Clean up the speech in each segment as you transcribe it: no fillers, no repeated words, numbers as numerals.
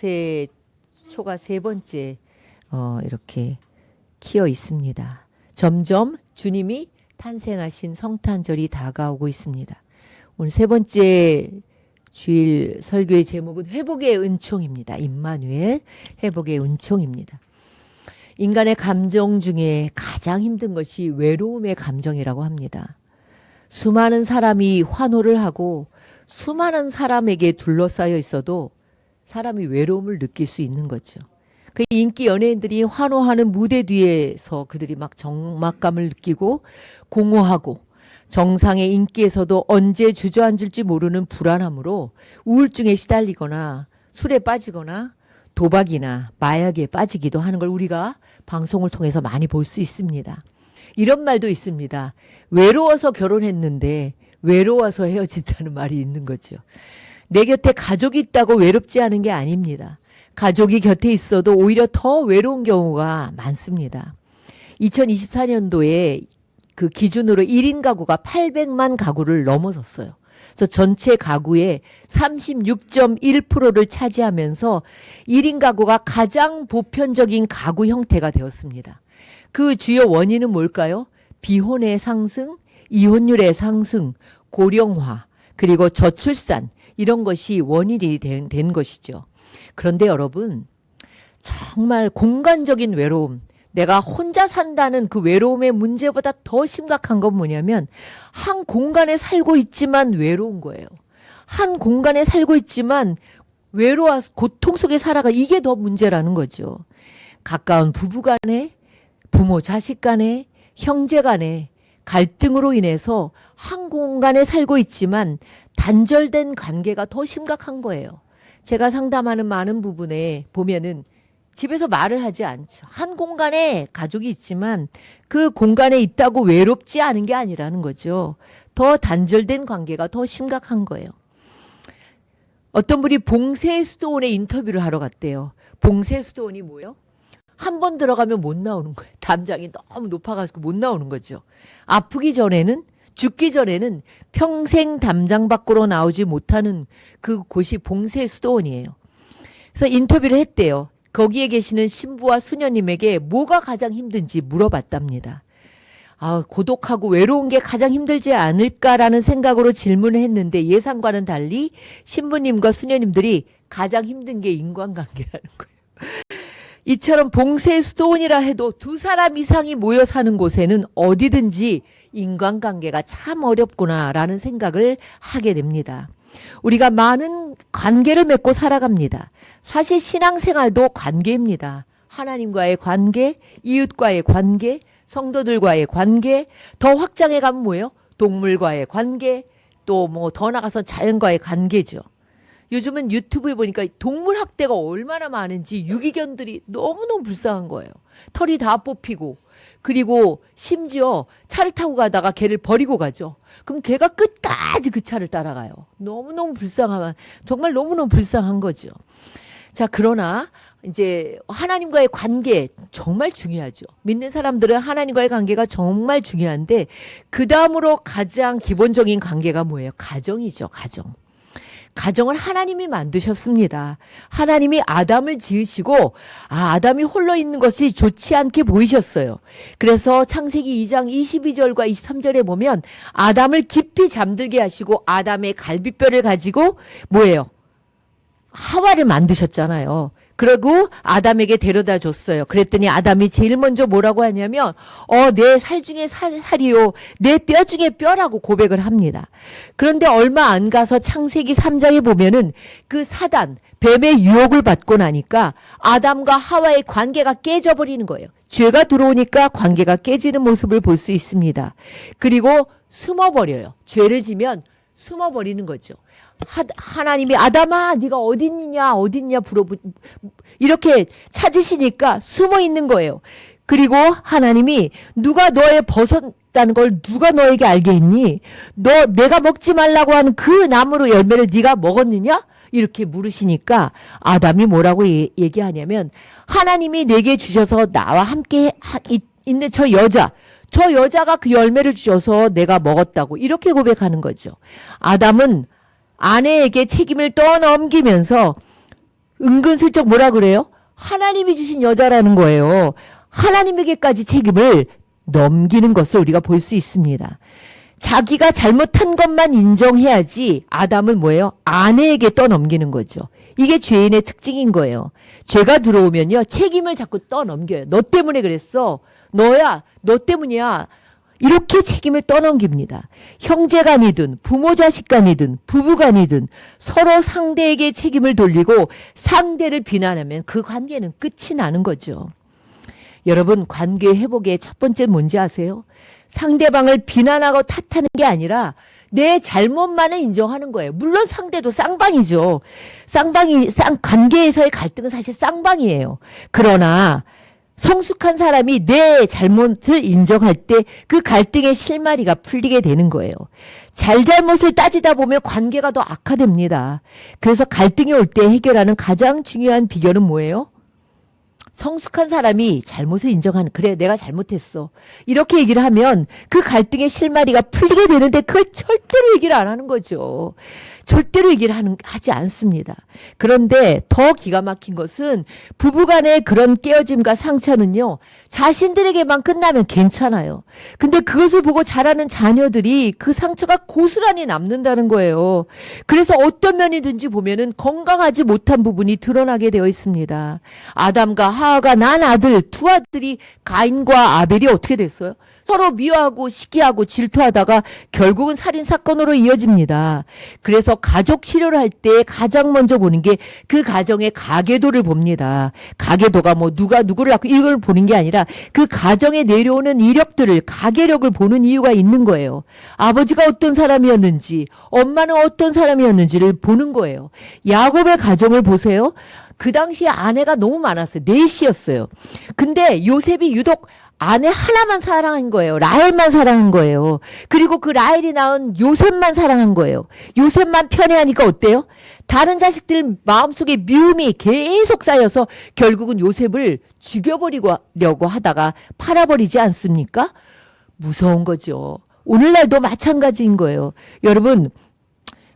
새 초가 세 번째 이렇게 키어 있습니다. 점점 주님이 탄생하신 성탄절이 다가오고 있습니다. 오늘 세 번째 주일 설교의 제목은 회복의 은총입니다. 임마누엘, 회복의 은총입니다. 인간의 감정 중에 가장 힘든 것이 외로움의 감정이라고 합니다. 수많은 사람이 환호를 하고 수많은 사람에게 둘러싸여 있어도 사람이 외로움을 느낄 수 있는 거죠. 그 인기 연예인들이 환호하는 무대 뒤에서 그들이 막 적막감을 느끼고 공허하고 정상의 인기에서도 언제 주저앉을지 모르는 불안함으로 우울증에 시달리거나 술에 빠지거나 도박이나 마약에 빠지기도 하는 걸 우리가 방송을 통해서 많이 볼 수 있습니다. 이런 말도 있습니다. 외로워서 결혼했는데 외로워서 헤어진다는 말이 있는 거죠. 내 곁에 가족이 있다고 외롭지 않은 게 아닙니다. 가족이 곁에 있어도 오히려 더 외로운 경우가 많습니다. 2024년도에 그 기준으로 1인 가구가 800만 가구를 넘어섰어요. 그래서 전체 가구의 36.1%를 차지하면서 1인 가구가 가장 보편적인 가구 형태가 되었습니다. 그 주요 원인은 뭘까요? 비혼의 상승, 이혼율의 상승, 고령화, 그리고 저출산 이런 것이 원인이 된 것이죠. 그런데 여러분, 정말 공간적인 외로움, 내가 혼자 산다는 그 외로움의 문제보다 더 심각한 건 뭐냐면 한 공간에 살고 있지만 외로운 거예요. 한 공간에 살고 있지만 외로워서 고통 속에 살아가 이게 더 문제라는 거죠. 가까운 부부 간에, 부모 자식 간에, 형제 간에 갈등으로 인해서 한 공간에 살고 있지만 단절된 관계가 더 심각한 거예요. 제가 상담하는 많은 부분에 보면은 집에서 말을 하지 않죠. 한 공간에 가족이 있지만 그 공간에 있다고 외롭지 않은 게 아니라는 거죠. 더 단절된 관계가 더 심각한 거예요. 어떤 분이 봉쇄수도원에 인터뷰를 하러 갔대요. 봉쇄수도원이 뭐예요? 한 번 들어가면 못 나오는 거예요. 담장이 너무 높아가지고 못 나오는 거죠. 아프기 전에는, 죽기 전에는 평생 담장 밖으로 나오지 못하는 그 곳이 봉쇄수도원이에요. 그래서 인터뷰를 했대요. 거기에 계시는 신부와 수녀님에게 뭐가 가장 힘든지 물어봤답니다. 고독하고 외로운 게 가장 힘들지 않을까라는 생각으로 질문을 했는데 예상과는 달리 신부님과 수녀님들이 가장 힘든 게 인간관계라는 거예요. 이처럼 봉쇄수도원이라 해도 두 사람 이상이 모여 사는 곳에는 어디든지 인간관계가 참 어렵구나라는 생각을 하게 됩니다. 우리가 많은 관계를 맺고 살아갑니다. 사실 신앙생활도 관계입니다. 하나님과의 관계, 이웃과의 관계, 성도들과의 관계, 더 확장해 가면 뭐예요? 동물과의 관계, 또 뭐 더 나가서 자연과의 관계죠. 요즘은 유튜브에 보니까 동물 학대가 얼마나 많은지 유기견들이 너무너무 불쌍한 거예요. 털이 다 뽑히고 그리고 심지어 차를 타고 가다가 걔를 버리고 가죠. 그럼 걔가 끝까지 그 차를 따라가요. 너무너무 불쌍하면 정말 너무너무 불쌍한 거죠. 자, 그러나 이제 하나님과의 관계 정말 중요하죠. 믿는 사람들은 하나님과의 관계가 정말 중요한데 그 다음으로 가장 기본적인 관계가 뭐예요? 가정이죠. 가정. 가정을 하나님이 만드셨습니다. 하나님이 아담을 지으시고 아담이 홀로 있는 것이 좋지 않게 보이셨어요. 그래서 창세기 2장 22절과 23절에 보면 아담을 깊이 잠들게 하시고 아담의 갈비뼈를 가지고 뭐예요? 하와를 만드셨잖아요. 그리고 아담에게 데려다 줬어요. 그랬더니 아담이 제일 먼저 뭐라고 하냐면 내 살 중에 살이요 내 뼈 중에 뼈라고 고백을 합니다. 그런데 얼마 안 가서 창세기 3장에 보면은 그 사단 뱀의 유혹을 받고 나니까 아담과 하와의 관계가 깨져버리는 거예요. 죄가 들어오니까 관계가 깨지는 모습을 볼 수 있습니다. 그리고 숨어버려요. 죄를 지면 숨어버리는 거죠. 하나님이 아담아 네가 어딨냐 이렇게 찾으시니까 숨어 있는 거예요. 그리고 하나님이 누가 너의 벗었다는 걸 누가 너에게 알게 했니? 내가 먹지 말라고 하는 그 나무로 열매를 네가 먹었느냐? 이렇게 물으시니까 아담이 뭐라고 얘기하냐면 하나님이 내게 주셔서 나와 함께 있는 저 여자가 그 열매를 주셔서 내가 먹었다고 이렇게 고백하는 거죠. 아담은 아내에게 책임을 떠넘기면서 은근슬쩍 뭐라 그래요? 하나님이 주신 여자라는 거예요. 하나님에게까지 책임을 넘기는 것을 우리가 볼 수 있습니다. 자기가 잘못한 것만 인정해야지 아담은 뭐예요? 아내에게 떠넘기는 거죠. 이게 죄인의 특징인 거예요. 죄가 들어오면요, 책임을 자꾸 떠넘겨요. 너 때문에 그랬어. 너야, 너 때문이야. 이렇게 책임을 떠넘깁니다. 형제간이든 부모 자식간이든 부부간이든 서로 상대에게 책임을 돌리고 상대를 비난하면 그 관계는 끝이 나는 거죠. 여러분, 관계 회복의 첫 번째 뭔지 아세요? 상대방을 비난하고 탓하는 게 아니라 내 잘못만을 인정하는 거예요. 물론 상대도 쌍방이죠. 관계에서의 갈등은 사실 쌍방이에요. 그러나 성숙한 사람이 내 잘못을 인정할 때 그 갈등의 실마리가 풀리게 되는 거예요. 잘못을 따지다 보면 관계가 더 악화됩니다. 그래서 갈등이 올 때 해결하는 가장 중요한 비결은 뭐예요? 성숙한 사람이 잘못을 인정하는, 그래 내가 잘못했어, 이렇게 얘기를 하면 그 갈등의 실마리가 풀리게 되는데 그걸 절대로 얘기를 안 하는 거죠. 절대로 얘기를 하지 않습니다. 그런데 더 기가 막힌 것은 부부간의 그런 깨어짐과 상처는요, 자신들에게만 끝나면 괜찮아요. 근데 그것을 보고 자라는 자녀들이 그 상처가 고스란히 남는다는 거예요. 그래서 어떤 면이든지 보면은 건강하지 못한 부분이 드러나게 되어 있습니다. 아담과 하와가 난 아들, 두 아들이 가인과 아벨이 어떻게 됐어요? 서로 미워하고 시기하고 질투하다가 결국은 살인사건으로 이어집니다. 그래서 가족 치료를 할 때 가장 먼저 보는 게 그 가정의 가계도를 봅니다. 가계도가 뭐 누가 누구를 낳고 이걸 보는 게 아니라 그 가정에 내려오는 이력들을, 가계력을 보는 이유가 있는 거예요. 아버지가 어떤 사람이었는지, 엄마는 어떤 사람이었는지를 보는 거예요. 야곱의 가정을 보세요. 그 당시에 아내가 너무 많았어요. 넷이었어요. 근데 요셉이 유독 아내 하나만 사랑한 거예요. 라헬만 사랑한 거예요. 그리고 그 라헬이 낳은 요셉만 사랑한 거예요. 요셉만 편애하니까 어때요? 다른 자식들 마음속에 미움이 계속 쌓여서 결국은 요셉을 죽여버리려고 하다가 팔아버리지 않습니까? 무서운 거죠. 오늘날도 마찬가지인 거예요. 여러분,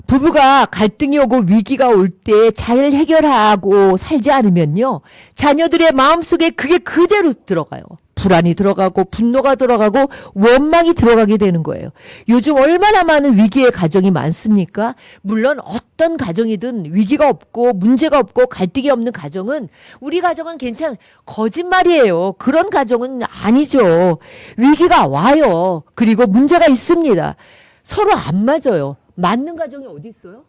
부부가 갈등이 오고 위기가 올 때 잘 해결하고 살지 않으면요, 자녀들의 마음속에 그게 그대로 들어가요. 불안이 들어가고 분노가 들어가고 원망이 들어가게 되는 거예요. 요즘 얼마나 많은 위기의 가정이 많습니까? 물론 어떤 가정이든 위기가 없고 문제가 없고 갈등이 없는 가정은, 우리 가정은 거짓말이에요. 그런 가정은 아니죠. 위기가 와요. 그리고 문제가 있습니다. 서로 안 맞아요. 맞는 가정이 어디 있어요?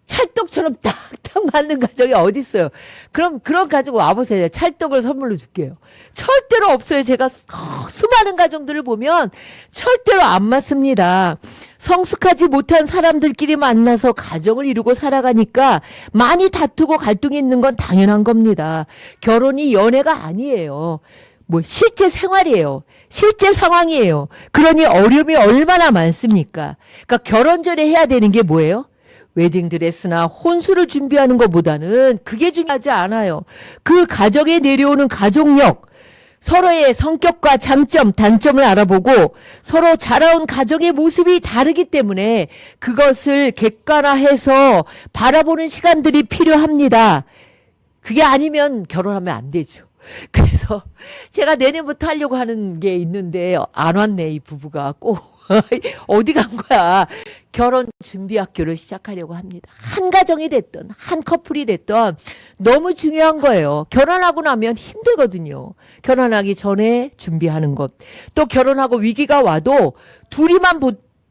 찰떡처럼 딱딱 맞는 가정이 어디 있어요? 그럼 그런 가정 와보세요. 찰떡을 선물로 줄게요. 절대로 없어요. 제가 수많은 가정들을 보면 절대로 안 맞습니다. 성숙하지 못한 사람들끼리 만나서 가정을 이루고 살아가니까 많이 다투고 갈등이 있는 건 당연한 겁니다. 결혼이 연애가 아니에요. 뭐 실제 생활이에요. 실제 상황이에요. 그러니 어려움이 얼마나 많습니까? 그러니까 결혼 전에 해야 되는 게 뭐예요? 웨딩드레스나 혼수를 준비하는 것보다는 그게 중요하지 않아요. 그 가정에 내려오는 가족력, 서로의 성격과 장점, 단점을 알아보고 서로 자라온 가정의 모습이 다르기 때문에 그것을 객관화해서 바라보는 시간들이 필요합니다. 그게 아니면 결혼하면 안 되죠. 그래서 제가 내년부터 하려고 하는 게 있는데 안 왔네, 이 부부가. 꼭 어디 간 거야. 결혼 준비 학교를 시작하려고 합니다. 한 가정이 됐든 한 커플이 됐든 너무 중요한 거예요. 결혼하고 나면 힘들거든요. 결혼하기 전에 준비하는 것. 또 결혼하고 위기가 와도 둘이만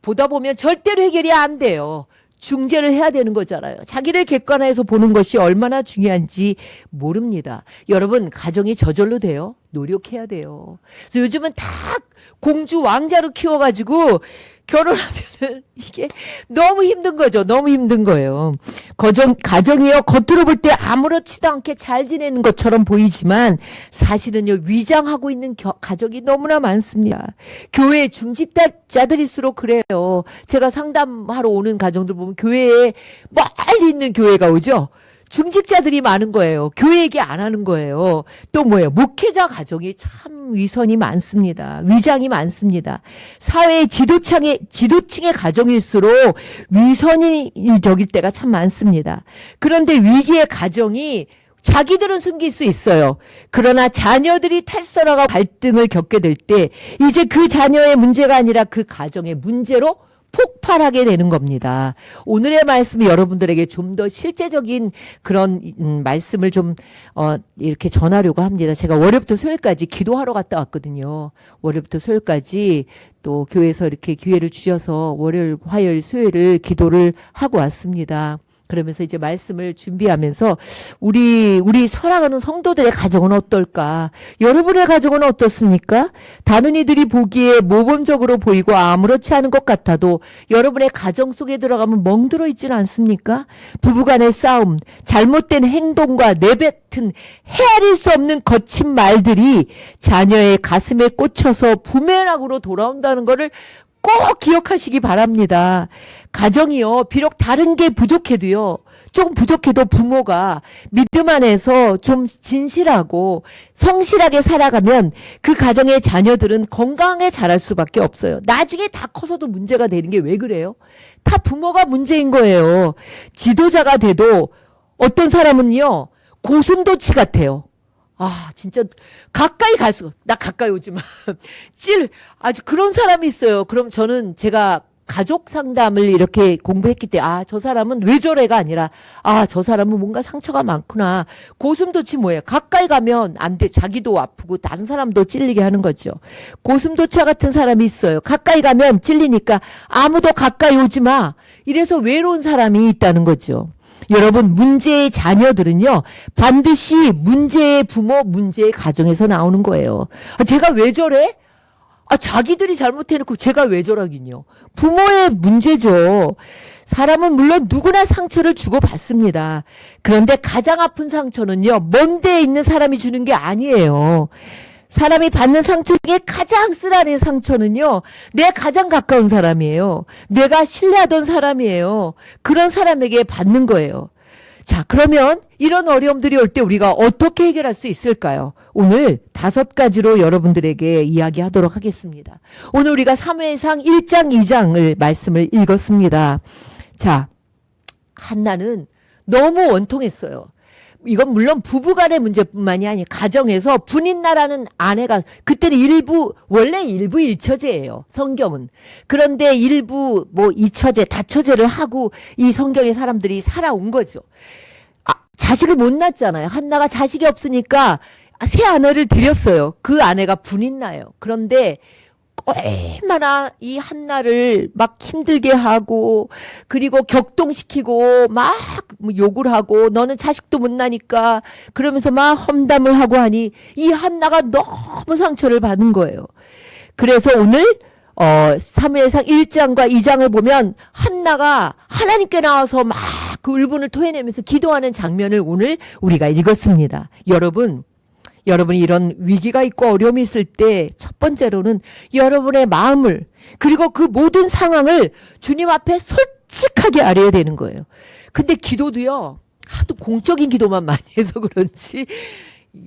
보다 보면 절대로 해결이 안 돼요. 중재를 해야 되는 거잖아요. 자기를 객관화해서 보는 것이 얼마나 중요한지 모릅니다. 여러분, 가정이 저절로 돼요? 노력해야 돼요. 그래서 요즘은 다 공주 왕자로 키워가지고 결혼하면은 이게 너무 힘든 거죠. 너무 힘든 거예요. 가정이요, 겉으로 볼 때 아무렇지도 않게 잘 지내는 것처럼 보이지만 사실은요, 위장하고 있는 가정이 너무나 많습니다. 교회 중직자들일수록 그래요. 제가 상담하러 오는 가정들 보면 교회에 멀리 있는 교회가 오죠. 중직자들이 많은 거예요. 교회 얘기 안 하는 거예요. 또 뭐예요? 목회자 가정이 참 위선이 많습니다. 위장이 많습니다. 사회의 지도층의 가정일수록 위선이 적일 때가 참 많습니다. 그런데 위기의 가정이 자기들은 숨길 수 있어요. 그러나 자녀들이 탈선하고 갈등을 겪게 될 때 이제 그 자녀의 문제가 아니라 그 가정의 문제로 폭발하게 되는 겁니다. 오늘의 말씀이 여러분들에게 좀 더 실제적인 그런 말씀을 좀 이렇게 전하려고 합니다. 제가 월요일부터 수요일까지 기도하러 갔다 왔거든요. 월요일부터 수요일까지 또 교회에서 이렇게 기회를 주셔서 월요일, 화요일, 수요일을 기도를 하고 왔습니다. 그러면서 이제 말씀을 준비하면서 우리 사랑하는 성도들의 가정은 어떨까? 여러분의 가정은 어떻습니까? 다른 이들이 보기에 모범적으로 보이고 아무렇지 않은 것 같아도 여러분의 가정 속에 들어가면 멍들어 있지는 않습니까? 부부간의 싸움, 잘못된 행동과 내뱉은 헤아릴 수 없는 거친 말들이 자녀의 가슴에 꽂혀서 부메랑으로 돌아온다는 것을 꼭 기억하시기 바랍니다. 가정이요, 비록 다른 게 부족해도요, 조금 부족해도 부모가 믿음 안에서 좀 진실하고 성실하게 살아가면 그 가정의 자녀들은 건강하게 자랄 수밖에 없어요. 나중에 다 커서도 문제가 되는 게 왜 그래요? 다 부모가 문제인 거예요. 지도자가 돼도 어떤 사람은요, 고슴도치 같아요. 아, 진짜 가까이 갈수록 나 가까이 오지 마. 아주 그런 사람이 있어요. 그럼 저는 제가 가족 상담을 이렇게 공부했기 때문에 저 사람은 왜 저래가 아니라 저 사람은 뭔가 상처가 많구나. 고슴도치 뭐예요? 가까이 가면 안 돼. 자기도 아프고 다른 사람도 찔리게 하는 거죠. 고슴도치와 같은 사람이 있어요. 가까이 가면 찔리니까 아무도 가까이 오지 마. 이래서 외로운 사람이 있다는 거죠. 여러분, 문제의 자녀들은요, 반드시 문제의 부모, 문제의 가정에서 나오는 거예요. 제가 왜 저래? 자기들이 잘못해놓고 제가 왜 저러긴요. 부모의 문제죠. 사람은 물론 누구나 상처를 주고받습니다. 그런데 가장 아픈 상처는요, 먼 데에 있는 사람이 주는 게 아니에요. 사람이 받는 상처 중에 가장 쓰라린 상처는요, 내 가장 가까운 사람이에요. 내가 신뢰하던 사람이에요. 그런 사람에게 받는 거예요. 자, 그러면 이런 어려움들이 올 때 우리가 어떻게 해결할 수 있을까요? 오늘 5가지로 여러분들에게 이야기하도록 하겠습니다. 오늘 우리가 사무엘상 1장, 2장을 말씀을 읽었습니다. 자, 한나는 너무 원통했어요. 이건 물론 부부간의 문제뿐만이 아니라 가정에서 분인나라는 아내가 그때는 원래 일부 일처제예요. 성경은. 그런데 일부 이처제, 다처제를 하고 이 성경의 사람들이 살아온 거죠. 자식을 못 낳았잖아요. 한나가 자식이 없으니까 새 아내를 들였어요. 그 아내가 분인나예요. 그런데 얼마나 이 한나를 막 힘들게 하고 그리고 격동시키고 막 욕을 하고 너는 자식도 못 나니까 그러면서 막 험담을 하고 하니 이 한나가 너무 상처를 받은 거예요. 그래서 오늘 사무엘상 1장과 2장을 보면 한나가 하나님께 나와서 막 그 울분을 토해내면서 기도하는 장면을 오늘 우리가 읽었습니다. 여러분이 이런 위기가 있고 어려움이 있을 때 첫 번째로는 여러분의 마음을 그리고 그 모든 상황을 주님 앞에 솔직하게 아뢰야 되는 거예요. 근데 기도도요, 하도 공적인 기도만 많이 해서 그런지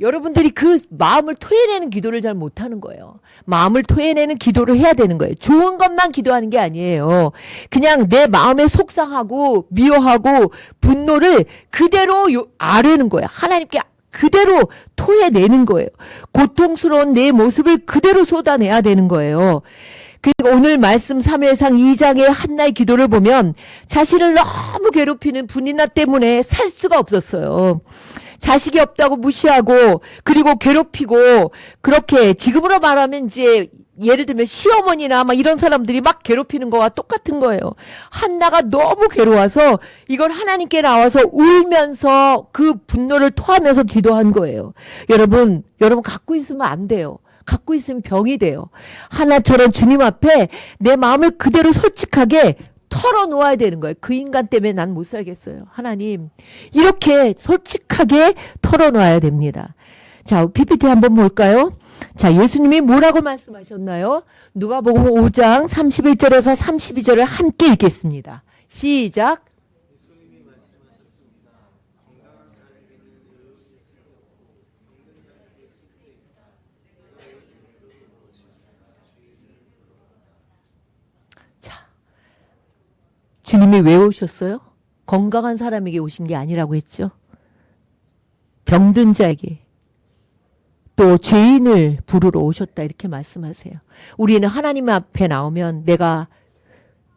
여러분들이 그 마음을 토해내는 기도를 잘 못하는 거예요. 마음을 토해내는 기도를 해야 되는 거예요. 좋은 것만 기도하는 게 아니에요. 그냥 내 마음에 속상하고 미워하고 분노를 그대로 아뢰는 거예요. 하나님께 그대로 토해내는 거예요. 고통스러운 내 모습을 그대로 쏟아내야 되는 거예요. 그러니까 오늘 말씀 사무엘상 2장의 한나의 기도를 보면 자신을 너무 괴롭히는 분인나 때문에 살 수가 없었어요. 자식이 없다고 무시하고 그리고 괴롭히고 그렇게 지금으로 말하면 이제 예를 들면 시어머니나 막 이런 사람들이 막 괴롭히는 거와 똑같은 거예요. 한나가 너무 괴로워서 이걸 하나님께 나와서 울면서 그 분노를 토하면서 기도한 거예요. 여러분 갖고 있으면 안 돼요. 갖고 있으면 병이 돼요. 하나처럼 주님 앞에 내 마음을 그대로 솔직하게 털어놓아야 되는 거예요. 그 인간 때문에 난 못 살겠어요. 하나님, 이렇게 솔직하게 털어놓아야 됩니다. 자, PPT 한번 볼까요? 자, 예수님이 뭐라고 말씀하셨나요? 누가복음 5장 31절에서 32절을 함께 읽겠습니다. 시작. 예수님이 말씀하셨습니다. 건강한 주님이 왜 오셨어요? 건강한 사람에게 오신 게 아니라고 했죠. 병든 자에게, 또 죄인을 부르러 오셨다 이렇게 말씀하세요. 우리는 하나님 앞에 나오면 내가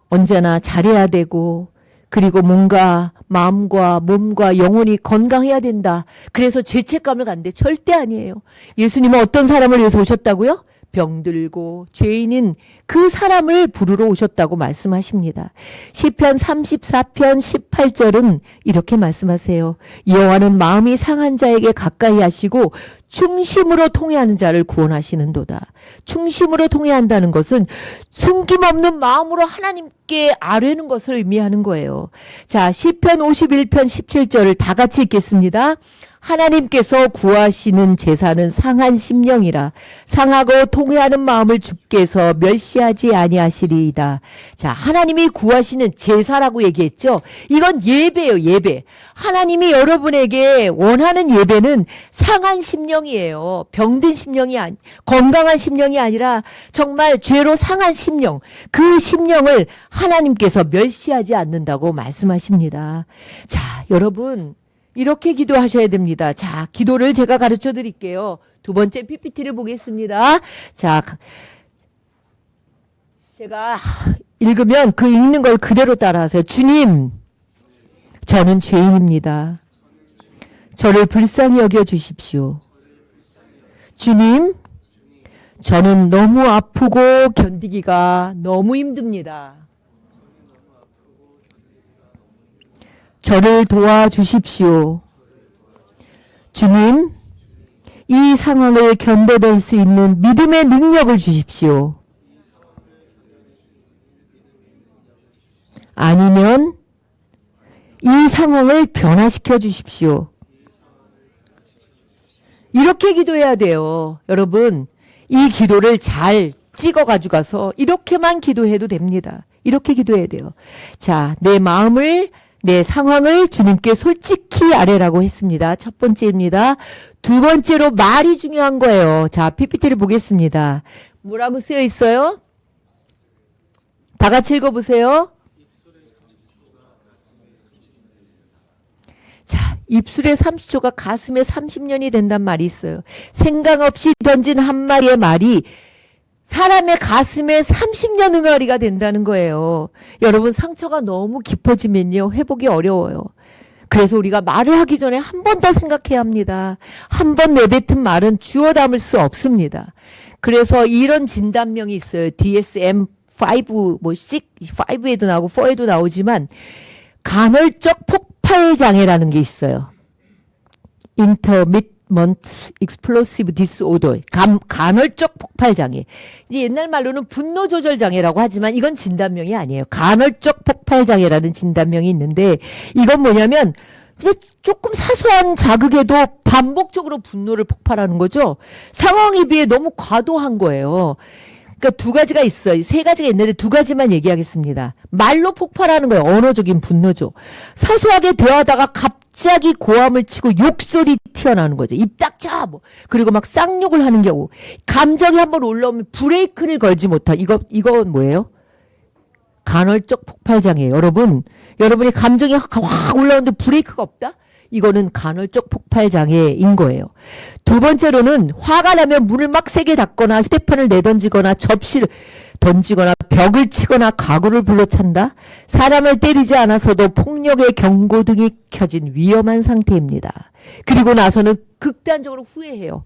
언제나 잘해야 되고, 그리고 뭔가 마음과 몸과 영혼이 건강해야 된다. 그래서 죄책감을 갖는데 절대 아니에요. 예수님은 어떤 사람을 위해서 오셨다고요? 병들고 죄인인 그 사람을 부르러 오셨다고 말씀하십니다. 시편 34편 18절은 이렇게 말씀하세요. 여호와는 마음이 상한 자에게 가까이 하시고 충심으로 통회하는 자를 구원하시는도다. 충심으로 통회한다는 것은 숨김없는 마음으로 하나님께 아뢰는 것을 의미하는 거예요. 자, 시편 51편 17절을 다 같이 읽겠습니다. 하나님께서 구하시는 제사는 상한 심령이라 상하고 통회하는 마음을 주께서 멸시하지 아니하시리이다. 자, 하나님이 구하시는 제사라고 얘기했죠. 이건 예배예요, 예배. 하나님이 여러분에게 원하는 예배는 상한 심령이에요. 병든 심령이 건강한 심령이 아니라 정말 죄로 상한 심령. 그 심령을 하나님께서 멸시하지 않는다고 말씀하십니다. 자, 여러분 이렇게 기도하셔야 됩니다. 자, 기도를 제가 가르쳐 드릴게요. 두 번째 PPT를 보겠습니다. 자, 제가 읽으면 그 읽는 걸 그대로 따라하세요. 주님, 저는 죄인입니다. 저를 불쌍히 여겨 주십시오. 주님, 저는 너무 아프고 견디기가 너무 힘듭니다. 저를 도와주십시오. 주님, 이 상황을 견뎌낼 수 있는 믿음의 능력을 주십시오. 아니면 이 상황을 변화시켜 주십시오. 이렇게 기도해야 돼요. 여러분, 이 기도를 잘 찍어 가지고 가서 이렇게만 기도해도 됩니다. 이렇게 기도해야 돼요. 자, 내 마음을, 내 상황을 주님께 솔직히 아뢰라고 했습니다. 첫 번째입니다. 두 번째로 말이 중요한 거예요. 자, PPT를 보겠습니다. 뭐라고 쓰여 있어요? 다 같이 읽어보세요. 자, 입술에 30초가 가슴에 30년이 된단 말이 있어요. 생각 없이 던진 한 마리의 말이 사람의 가슴에 30년 응어리가 된다는 거예요. 여러분, 상처가 너무 깊어지면요, 회복이 어려워요. 그래서 우리가 말을 하기 전에 한 번 더 생각해야 합니다. 한 번 내뱉은 말은 주워 담을 수 없습니다. 그래서 이런 진단명이 있어요. DSM-5, 뭐 5에도 나오고 4에도 나오지만 간헐적 폭발 장애라는 게 있어요. Intermittent Explosive Disorder, 간헐적 폭발 장애. 이제 옛날 말로는 분노 조절 장애라고 하지만 이건 진단명이 아니에요. 간헐적 폭발 장애라는 진단명이 있는데 이건 뭐냐면 조금 사소한 자극에도 반복적으로 분노를 폭발하는 거죠. 상황에 비해 너무 과도한 거예요. 그러니까 두 가지가 있어요. 세 가지가 있는데 두 가지만 얘기하겠습니다. 말로 폭발하는 거예요. 언어적인 분노죠. 사소하게 대화하다가 갑자기 고함을 치고 욕설이 튀어나오는 거죠. 입 닥쳐! 뭐. 그리고 막 쌍욕을 하는 경우. 감정이 한번 올라오면 브레이크를 걸지 못한. 이건 뭐예요? 간헐적 폭발장애예요. 여러분이 감정이 확 올라오는데 브레이크가 없다? 이거는 간헐적 폭발장애인 거예요. 두 번째로는 화가 나면 문을 막 세게 닫거나 휴대폰을 내던지거나 접시를 던지거나 벽을 치거나 가구를 불러찬다. 사람을 때리지 않아서도 폭력의 경고등이 켜진 위험한 상태입니다. 그리고 나서는 극단적으로 후회해요.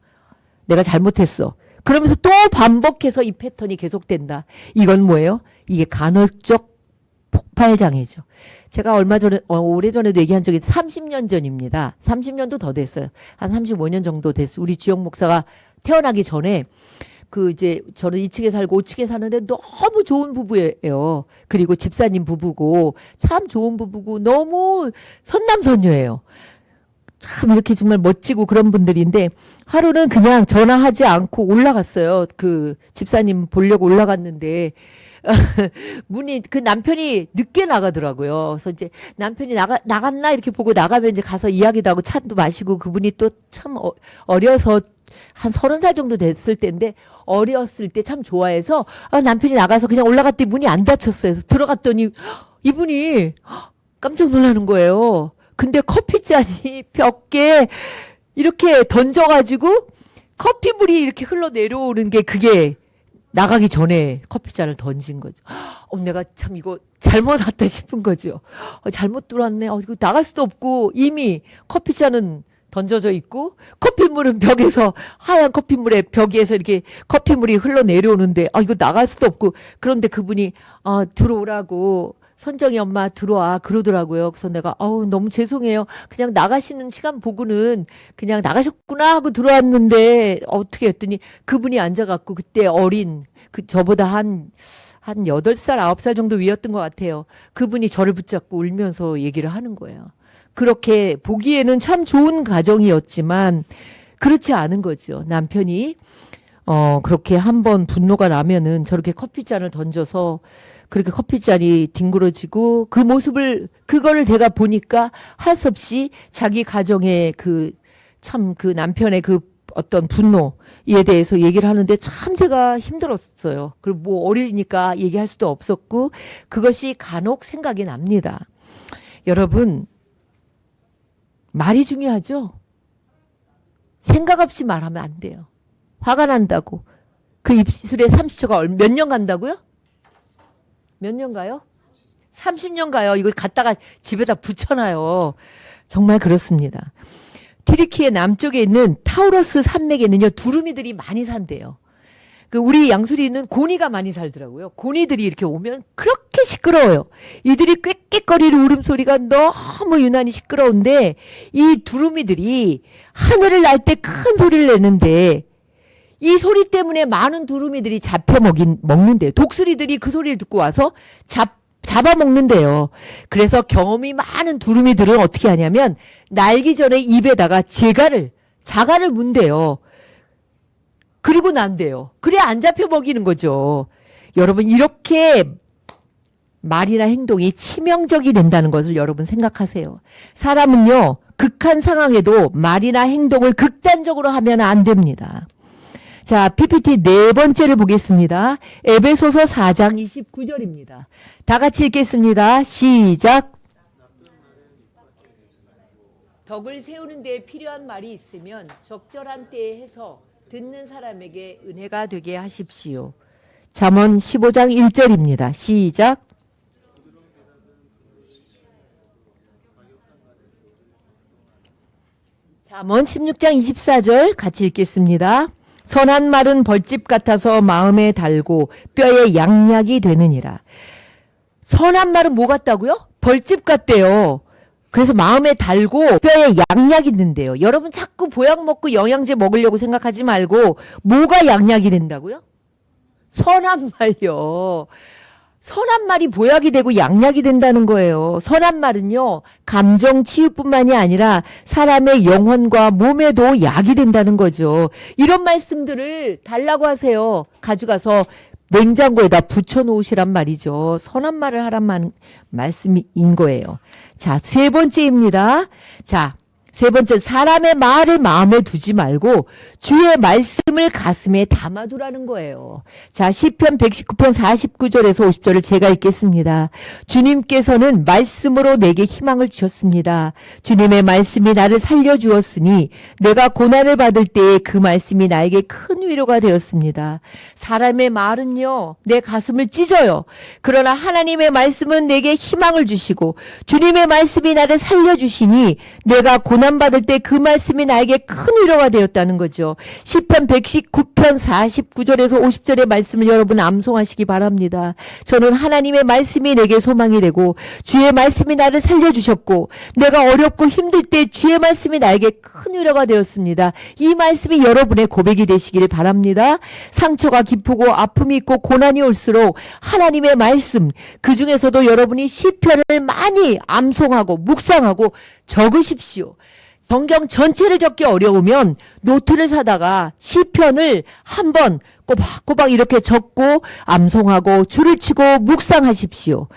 내가 잘못했어. 그러면서 또 반복해서 이 패턴이 계속된다. 이건 뭐예요? 이게 간헐적 폭발장애죠. 제가 오래전에도 얘기한 적이 30년 전입니다. 30년도 더 됐어요. 한 35년 정도 됐어요. 우리 주영 목사가 태어나기 전에 저는 2층에 살고 5층에 사는데 너무 좋은 부부예요. 그리고 집사님 부부고 참 좋은 부부고 너무 선남선녀예요. 참 이렇게 정말 멋지고 그런 분들인데 하루는 그냥 전화하지 않고 올라갔어요. 그 집사님 보려고 올라갔는데 그 남편이 늦게 나가더라고요. 그래서 이제 남편이 나갔나 이렇게 보고 나가면 이제 가서 이야기도 하고 차도 마시고 그분이 또 참 어려서 한 30살 정도 됐을 때인데 어렸을 때 참 좋아해서 남편이 나가서 그냥 올라갔더니 문이 안 닫혔어요. 그래서 들어갔더니 이분이 깜짝 놀라는 거예요. 근데 커피잔이 벽에 이렇게 던져가지고 커피물이 이렇게 흘러내려오는 게 그게 나가기 전에 커피잔을 던진 거죠. 내가 참 이거 잘못 왔다 싶은 거죠. 잘못 들어왔네. 이거 나갈 수도 없고 이미 커피잔은 던져져 있고 커피물은 벽에서 하얀 커피물에 벽에서 이렇게 커피물이 흘러내려오는데 이거 나갈 수도 없고 그런데 그분이 들어오라고 선정이 엄마 들어와 그러더라고요. 그래서 내가 너무 죄송해요. 그냥 나가시는 시간 보고는 그냥 나가셨구나 하고 들어왔는데 어떻게 했더니 그분이 앉아갖고 그때 어린 저보다 한 8살 9살 정도 위였던 것 같아요. 그분이 저를 붙잡고 울면서 얘기를 하는 거예요. 그렇게 보기에는 참 좋은 가정이었지만 그렇지 않은 거죠. 남편이 그렇게 한번 분노가 나면은 저렇게 커피잔을 던져서 그렇게 커피잔이 뒹굴어지고 그 모습을 그거를 제가 보니까 할 수 없이 자기 가정의 그 남편의 그 어떤 분노에 대해서 얘기를 하는데 참 제가 힘들었어요. 그리고 뭐 어리니까 얘기할 수도 없었고 그것이 간혹 생각이 납니다. 여러분 말이 중요하죠. 생각 없이 말하면 안 돼요. 화가 난다고 그 입술에 30초가 몇 년 간다고요? 몇 년 가요? 30년 가요. 이거 갖다가 집에다 붙여놔요. 정말 그렇습니다. 튀르키예 남쪽에 있는 타우러스 산맥에는요 두루미들이 많이 산대요. 우리 양수리는 고니가 많이 살더라고요. 고니들이 이렇게 오면 그렇게 시끄러워요. 이들이 꽥꽥거리는 울음소리가 너무 유난히 시끄러운데 이 두루미들이 하늘을 날 때 큰 소리를 내는데 이 소리 때문에 많은 두루미들이 잡혀 먹는데요. 독수리들이 그 소리를 듣고 와서 잡아먹는데요. 그래서 경험이 많은 두루미들은 어떻게 하냐면 날기 전에 입에다가 자갈을 문대요. 그리고 난대요. 그래 안 잡혀 먹이는 거죠. 여러분 이렇게 말이나 행동이 치명적이 된다는 것을 여러분 생각하세요. 사람은요 극한 상황에도 말이나 행동을 극단적으로 하면 안 됩니다. 자, PPT 네 번째를 보겠습니다. 에베소서 4장 29절입니다. 다 같이 읽겠습니다. 시작. 덕을 세우는 데에 필요한 말이 있으면 적절한 때에 해서 듣는 사람에게 은혜가 되게 하십시오. 잠언 15장 1절입니다. 시작. 잠언 16장 24절 같이 읽겠습니다. 선한 말은 벌집 같아서 마음에 달고 뼈에 양약이 되느니라. 선한 말은 뭐 같다고요? 벌집 같대요. 그래서 마음에 달고 뼈에 양약이 된대요. 여러분 자꾸 보약 먹고 영양제 먹으려고 생각하지 말고 뭐가 양약이 된다고요? 선한 말요. 선한 말이 보약이 되고 양약이 된다는 거예요. 선한 말은요, 감정 치유뿐만이 아니라 사람의 영혼과 몸에도 약이 된다는 거죠. 이런 말씀들을 달라고 하세요. 가져가서 냉장고에다 붙여놓으시란 말이죠. 선한 말을 하란 말씀인 거예요. 자, 세 번째입니다. 자, 세 번째, 사람의 말을 마음에 두지 말고 주의 말씀을 가슴에 담아두라는 거예요. 자, 시편 119편 49절에서 50절을 제가 읽겠습니다. 주님께서는 말씀으로 내게 희망을 주셨습니다. 주님의 말씀이 나를 살려주었으니 내가 고난을 받을 때에 그 말씀이 나에게 큰 위로가 되었습니다. 사람의 말은요, 내 가슴을 찢어요. 그러나 하나님의 말씀은 내게 희망을 주시고 주님의 말씀이 나를 살려주시니 내가 고난받을 때 그 말씀이 나에게 큰 위로가 되었다는 거죠. 시편 119편 49절에서 50절의 말씀을 여러분 암송하시기 바랍니다. 저는 하나님의 말씀이 내게 소망이 되고 주의 말씀이 나를 살려주셨고 내가 어렵고 힘들 때 주의 말씀이 나에게 큰 위로가 되었습니다. 이 말씀이 여러분의 고백이 되시기를 바랍니다. 상처가 깊고 아픔이 있고 고난이 올수록 하나님의 말씀, 그 중에서도 여러분이 시편을 많이 암송하고 묵상하고 적으십시오. 성경 전체를 적기 어려우면 노트를 사다가 시편을 한번 꼬박꼬박 이렇게 적고 암송하고 줄을 치고 묵상하십시오.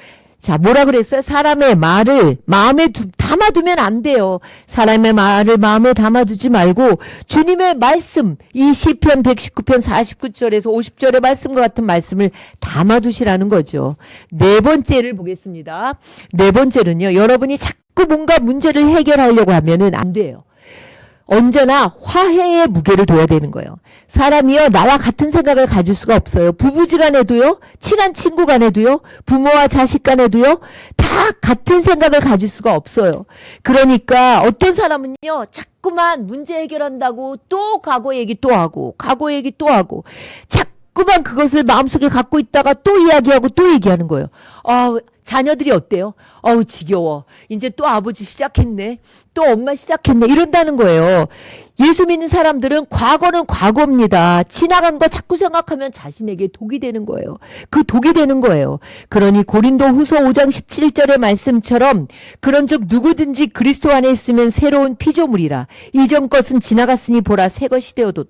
자, 뭐라 그랬어요? 사람의 말을 마음에 담아두면 안 돼요. 사람의 말을 마음에 담아두지 말고 주님의 말씀, 이 시편 119편 49절에서 50절의 말씀과 같은 말씀을 담아두시라는 거죠. 네 번째를 보겠습니다. 네 번째는요, 여러분이 자꾸 뭔가 문제를 해결하려고 하면은 안 돼요. 언제나 화해의 무게를 둬야 되는 거예요. 사람이요, 나와 같은 생각을 가질 수가 없어요. 부부지간에도요, 친한 친구 간에도요, 부모와 자식 간에도요, 다 같은 생각을 가질 수가 없어요. 그러니까 어떤 사람은요, 자꾸만 문제 해결한다고 또 과거 얘기 또 하고, 과거 얘기 또 하고, 자꾸만 그것을 마음속에 갖고 있다가 또 이야기하고 또 얘기하는 거예요. 자녀들이 어때요? 지겨워. 이제 또 아버지 시작했네. 또 엄마 시작했네. 이런다는 거예요. 예수 믿는 사람들은 과거는 과거입니다. 지나간 거 자꾸 생각하면 자신에게 독이 되는 거예요. 그 독이 되는 거예요. 그러니 고린도 후서 5장 17절의 말씀처럼 그런즉 누구든지 그리스도 안에 있으면 새로운 피조물이라. 이전 것은 지나갔으니 보라 새 것이 되어도.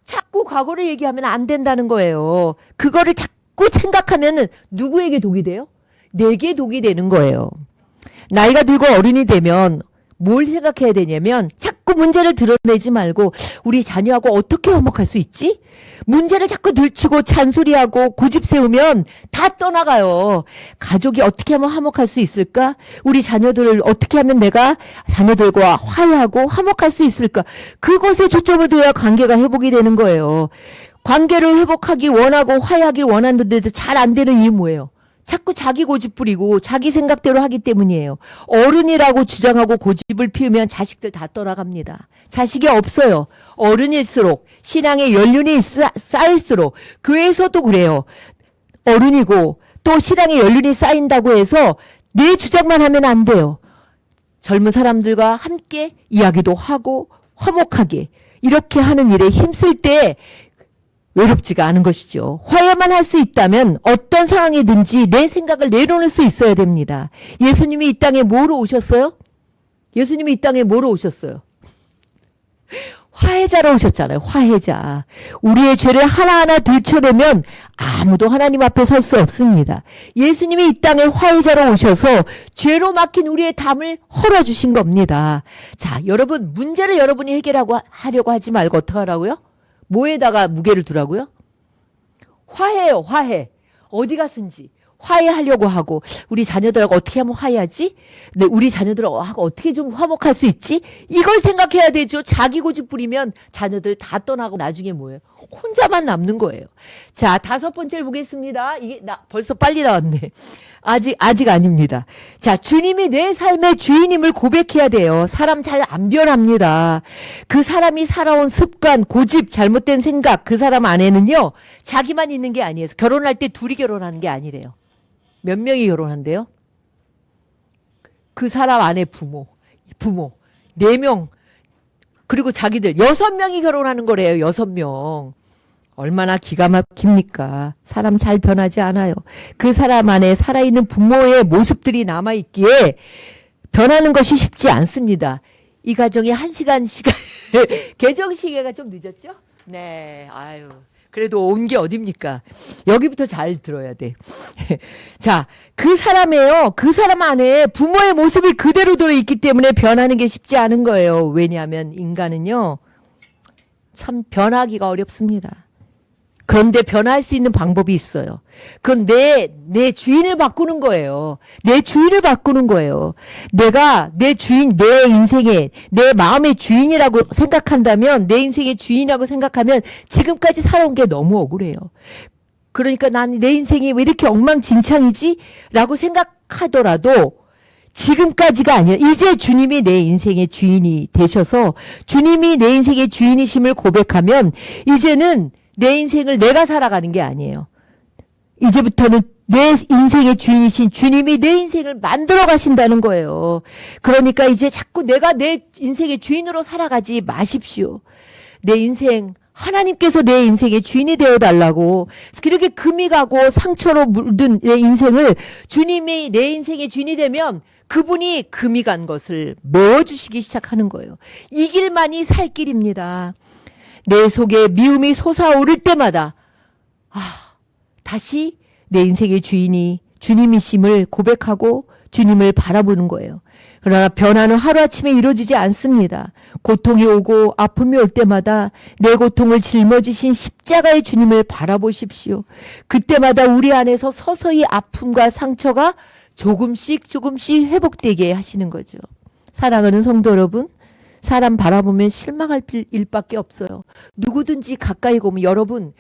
자꾸 과거를 얘기하면 안 된다는 거예요. 그거를 자꾸 생각하면은 누구에게 독이 돼요? 내게 독이 되는 거예요. 나이가 들고 어른이 되면 뭘 생각해야 되냐면 자꾸 문제를 드러내지 말고 우리 자녀하고 어떻게 화목할 수 있지? 문제를 자꾸 들추고 잔소리하고 고집 세우면 다 떠나가요. 가족이 어떻게 하면 화목할 수 있을까? 우리 자녀들을 어떻게 하면 내가 자녀들과 화해하고 화목할 수 있을까? 그것에 초점을 둬야 관계가 회복이 되는 거예요. 관계를 회복하기 원하고 화해하길 원하는데도 잘 안 되는 이유 뭐예요? 자꾸 자기 고집 부리고 자기 생각대로 하기 때문이에요. 어른이라고 주장하고 고집을 피우면 자식들 다 떠나갑니다. 자식이 없어요. 어른일수록 신앙의 연륜이 쌓일수록 교회에서도 그래요. 어른이고 또 신앙의 연륜이 쌓인다고 해서 내 주장만 하면 안 돼요. 젊은 사람들과 함께 이야기도 하고 화목하게 이렇게 하는 일에 힘쓸 때 외롭지가 않은 것이죠. 화해만 할 수 있다면 어떤 상황이든지 내 생각을 내려놓을 수 있어야 됩니다. 예수님이 이 땅에 뭐로 오셨어요? 예수님이 이 땅에 뭐로 오셨어요? 화해자로 오셨잖아요. 화해자. 우리의 죄를 하나하나 들춰내면 아무도 하나님 앞에 설 수 없습니다. 예수님이 이 땅에 화해자로 오셔서 죄로 막힌 우리의 담을 헐어주신 겁니다. 자, 여러분 문제를 여러분이 하려고 하지 말고 어떻게 하라고요? 뭐에다가 무게를 두라고요? 화해요, 화해. 어디 갔은지 화해하려고 하고 우리 자녀들하고 어떻게 하면 화해하지? 근데 우리 자녀들하고 어떻게 좀 화목할 수 있지? 이걸 생각해야 되죠. 자기 고집 부리면 자녀들 다 떠나고 나중에 뭐예요? 혼자만 남는 거예요. 자, 다섯 번째를 보겠습니다. 이게 벌써 빨리 나왔네. 아직 아닙니다. 자, 주님이 내 삶의 주인임을 고백해야 돼요. 사람 잘 안 변합니다. 그 사람이 살아온 습관, 고집, 잘못된 생각, 그 사람 안에는요, 자기만 있는 게 아니에요. 결혼할 때 둘이 결혼하는 게 아니래요. 몇 명이 결혼한대요? 그 사람 안에 부모, 4명, 그리고 자기들 6명이 결혼하는 거래요. 6명. 얼마나 기가 막힙니까? 사람 잘 변하지 않아요. 그 사람 안에 살아있는 부모의 모습들이 남아있기에 변하는 것이 쉽지 않습니다. 이 가정이 1시간 개정 시계가 좀 늦었죠? 네, 아유. 그래도 온 게 어딥니까? 여기부터 잘 들어야 돼. 자, 그 사람 안에 부모의 모습이 그대로 들어있기 때문에 변하는 게 쉽지 않은 거예요. 왜냐하면 인간은요, 참 변하기가 어렵습니다. 그런데 변할 수 있는 방법이 있어요. 그건 내 주인을 바꾸는 거예요. 내 주인을 바꾸는 거예요. 내가 내 주인, 내 인생의, 내 마음의 주인이라고 생각한다면, 내 인생의 주인이라고 생각하면 지금까지 살아온 게 너무 억울해요. 그러니까 난 내 인생이 왜 이렇게 엉망진창이지? 라고 생각하더라도 지금까지가 아니라 이제 주님이 내 인생의 주인이 되셔서 주님이 내 인생의 주인이심을 고백하면 이제는 내 인생을 내가 살아가는 게 아니에요. 이제부터는 내 인생의 주인이신 주님이 내 인생을 만들어 가신다는 거예요. 그러니까 이제 자꾸 내가 내 인생의 주인으로 살아가지 마십시오. 내 인생, 하나님께서 내 인생의 주인이 되어달라고. 그렇게 금이 가고 상처로 물든 내 인생을 주님이 내 인생의 주인이 되면 그분이 금이 간 것을 메워주시기 시작하는 거예요. 이 길만이 살 길입니다. 내 속에 미움이 솟아오를 때마다 다시 내 인생의 주인이 주님이심을 고백하고 주님을 바라보는 거예요. 그러나 변화는 하루아침에 이루어지지 않습니다. 고통이 오고 아픔이 올 때마다 내 고통을 짊어지신 십자가의 주님을 바라보십시오. 그때마다 우리 안에서 서서히 아픔과 상처가 조금씩 회복되게 하시는 거죠. 사랑하는 성도 여러분, 사람 바라보면 실망할 일밖에 없어요. 누구든지 가까이 오면 여러분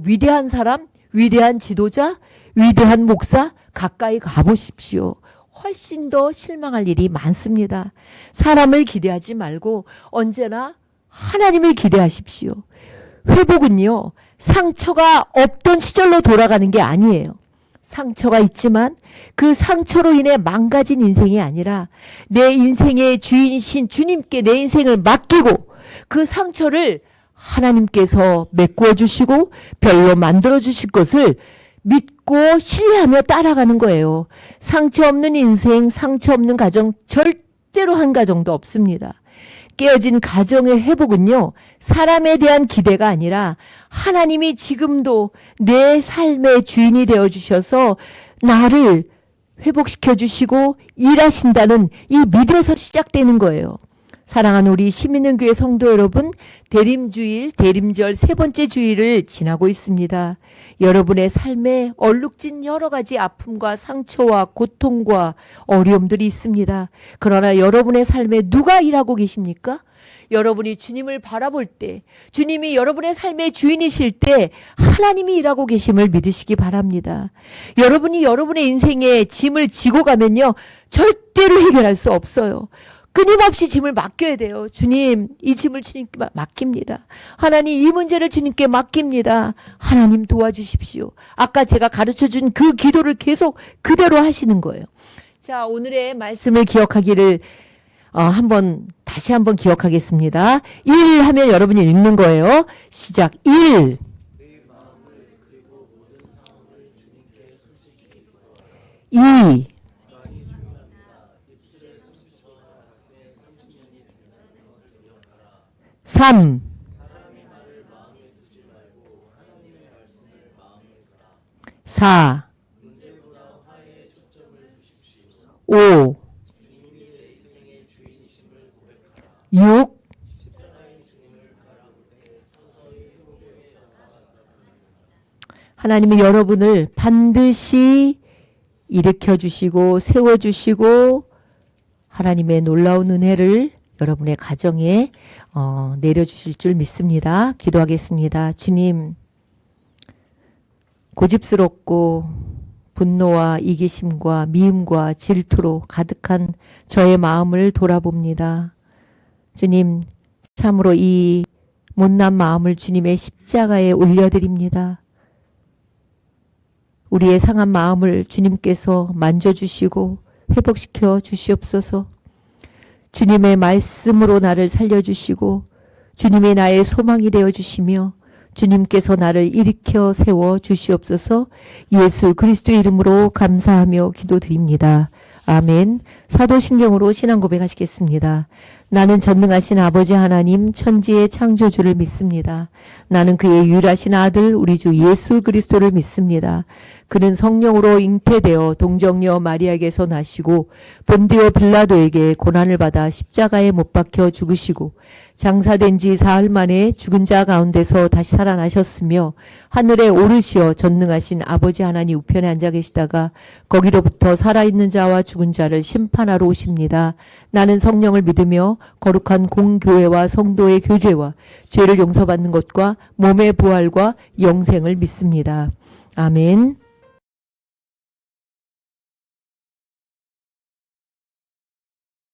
위대한 사람, 위대한 지도자, 위대한 목사 가까이 가보십시오. 훨씬 더 실망할 일이 많습니다. 사람을 기대하지 말고 언제나 하나님을 기대하십시오. 회복은요, 상처가 없던 시절로 돌아가는 게 아니에요. 상처가 있지만 그 상처로 인해 망가진 인생이 아니라 내 인생의 주인이신 주님께 내 인생을 맡기고 그 상처를 하나님께서 메꾸어 주시고 별로 만들어 주실 것을 믿고 신뢰하며 따라가는 거예요. 상처 없는 인생, 상처 없는 가정 절대로 한 가정도 없습니다. 깨어진 가정의 회복은요, 사람에 대한 기대가 아니라 하나님이 지금도 내 삶의 주인이 되어주셔서 나를 회복시켜 주시고 일하신다는 이 믿음에서 시작되는 거예요. 사랑하는 우리 시민은교회 성도 여러분, 대림주일, 대림절 세 번째 주일을 지나고 있습니다. 여러분의 삶에 얼룩진 여러 가지 아픔과 상처와 고통과 어려움들이 있습니다. 그러나 여러분의 삶에 누가 일하고 계십니까? 여러분이 주님을 바라볼 때, 주님이 여러분의 삶의 주인이실 때 하나님이 일하고 계심을 믿으시기 바랍니다. 여러분이 여러분의 인생에 짐을 지고 가면요, 절대로 해결할 수 없어요. 끊임없이 짐을 맡겨야 돼요. 주님, 이 짐을 주님께 맡깁니다. 하나님, 이 문제를 주님께 맡깁니다. 하나님 도와주십시오. 아까 제가 가르쳐준 그 기도를 계속 그대로 하시는 거예요. 자, 오늘의 말씀을 기억하기를 다시 한번 기억하겠습니다. 1 하면 여러분이 읽는 거예요. 시작. 1. 2. 3. 4. 5. 6. '하나님이 여러분을 반드시 일으켜 주시고 세워 주시고 하나님의 놀라운 은혜를 여러분의 가정에 내려주실 줄 믿습니다. 기도하겠습니다. 주님, 고집스럽고 분노와 이기심과 미움과 질투로 가득한 저의 마음을 돌아봅니다. 주님, 참으로 이 못난 마음을 주님의 십자가에 올려드립니다. 우리의 상한 마음을 주님께서 만져주시고 회복시켜 주시옵소서. 주님의 말씀으로 나를 살려주시고 주님이 나의 소망이 되어주시며 주님께서 나를 일으켜 세워 주시옵소서. 예수 그리스도의 이름으로 감사하며 기도드립니다. 아멘. 사도신경으로 신앙 고백하시겠습니다. 나는 전능하신 아버지 하나님 천지의 창조주를 믿습니다. 나는 그의 유일하신 아들 우리 주 예수 그리스도를 믿습니다. 그는 성령으로 잉태되어 동정녀 마리아에게서 나시고 본디오 빌라도에게 고난을 받아 십자가에 못 박혀 죽으시고 장사된 지 사흘 만에 죽은 자 가운데서 다시 살아나셨으며 하늘에 오르시어 전능하신 아버지 하나님 우편에 앉아 계시다가 거기로부터 살아있는 자와 죽은 자를 심판하러 오십니다. 나는 성령을 믿으며 거룩한 공교회와 성도의 교제와 죄를 용서받는 것과 몸의 부활과 영생을 믿습니다. 아멘.